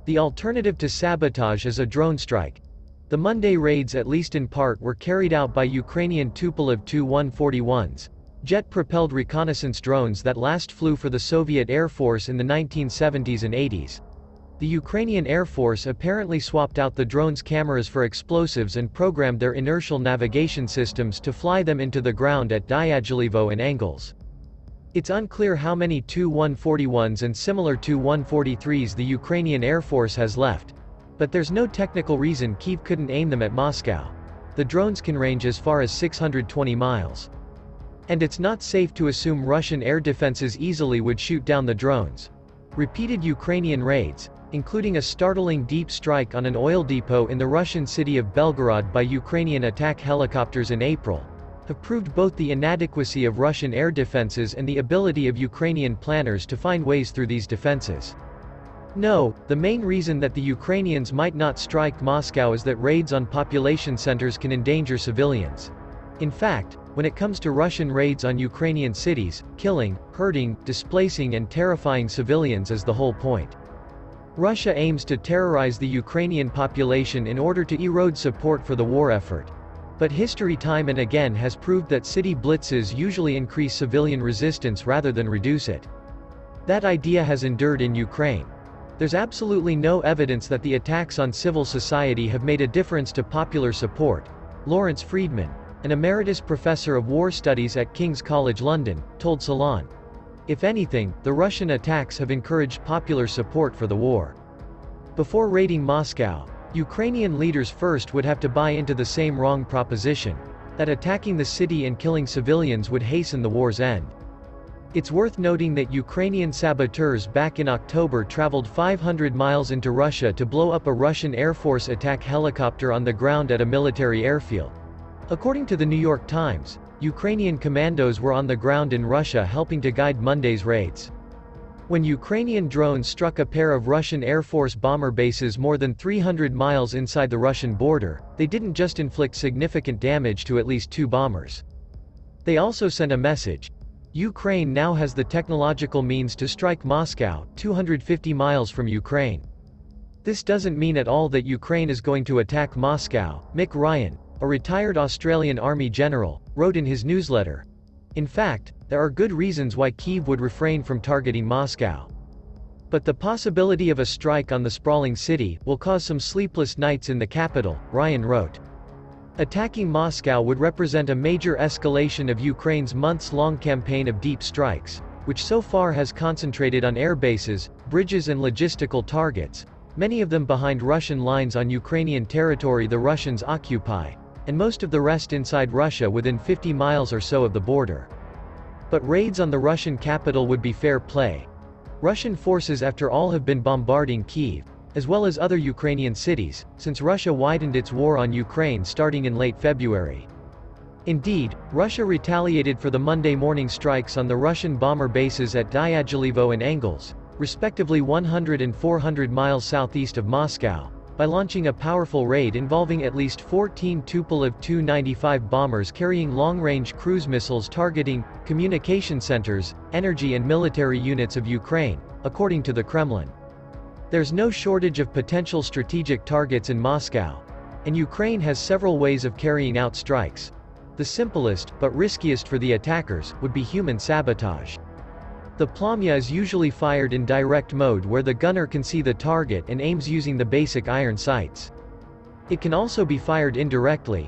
The alternative to sabotage is a drone strike. The Monday raids, at least in part, were carried out by Ukrainian Tupolev Tu-141s, jet-propelled reconnaissance drones that last flew for the Soviet Air Force in the 1970s and 80s. The Ukrainian Air Force apparently swapped out the drones' cameras for explosives and programmed their inertial navigation systems to fly them into the ground at Dyagilevo and angles. It's unclear how many Tu-141s and similar Tu-143s the Ukrainian Air Force has left, but there's no technical reason Kyiv couldn't aim them at Moscow. The drones can range as far as 620 miles. And it's not safe to assume Russian air defenses easily would shoot down the drones. Repeated Ukrainian raids, including a startling deep strike on an oil depot in the Russian city of Belgorod by Ukrainian attack helicopters in April, have proved both the inadequacy of Russian air defenses and the ability of Ukrainian planners to find ways through these defenses. No, the main reason that the Ukrainians might not strike Moscow is that raids on population centers can endanger civilians. In fact, when it comes to Russian raids on Ukrainian cities, killing, hurting, displacing and terrifying civilians is the whole point. Russia aims to terrorize the Ukrainian population in order to erode support for the war effort. But history time and again has proved that city blitzes usually increase civilian resistance rather than reduce it. That idea has endured in Ukraine. There's absolutely no evidence that the attacks on civil society have made a difference to popular support. Lawrence Friedman, an emeritus professor of war studies at King's College London, told Salon. If anything, the Russian attacks have encouraged popular support for the war. Before raiding Moscow, Ukrainian leaders first would have to buy into the same wrong proposition, that attacking the city and killing civilians would hasten the war's end. It's worth noting that Ukrainian saboteurs back in October traveled 500 miles into Russia to blow up a Russian Air Force attack helicopter on the ground at a military airfield. According to the New York Times, Ukrainian commandos were on the ground in Russia helping to guide Monday's raids. When Ukrainian drones struck a pair of Russian Air Force bomber bases more than 300 miles inside the Russian border, they didn't just inflict significant damage to at least 2 bombers. They also sent a message. Ukraine now has the technological means to strike Moscow, 250 miles from Ukraine. This doesn't mean at all that Ukraine is going to attack Moscow, Mick Ryan, a retired Australian Army general, wrote in his newsletter. In fact, there are good reasons why Kyiv would refrain from targeting Moscow. But the possibility of a strike on the sprawling city will cause some sleepless nights in the capital, Ryan wrote. Attacking Moscow would represent a major escalation of Ukraine's months-long campaign of deep strikes, which so far has concentrated on air bases, bridges and logistical targets, many of them behind Russian lines on Ukrainian territory the Russians occupy, and most of the rest inside Russia within 50 miles or so of the border. But raids on the Russian capital would be fair play. Russian forces after all have been bombarding Kyiv, as well as other Ukrainian cities, since Russia widened its war on Ukraine starting in late February. Indeed, Russia retaliated for the Monday morning strikes on the Russian bomber bases at Dyagilevo and Angles, respectively 100 and 400 miles southeast of Moscow, by launching a powerful raid involving at least 14 Tupolev Tu-95 bombers carrying long-range cruise missiles targeting communication centers, energy and military units of Ukraine, according to the Kremlin. There's no shortage of potential strategic targets in Moscow, and Ukraine has several ways of carrying out strikes. The simplest, but riskiest for the attackers, would be human sabotage. The Plamya is usually fired in direct mode where the gunner can see the target and aims using the basic iron sights. It can also be fired indirectly,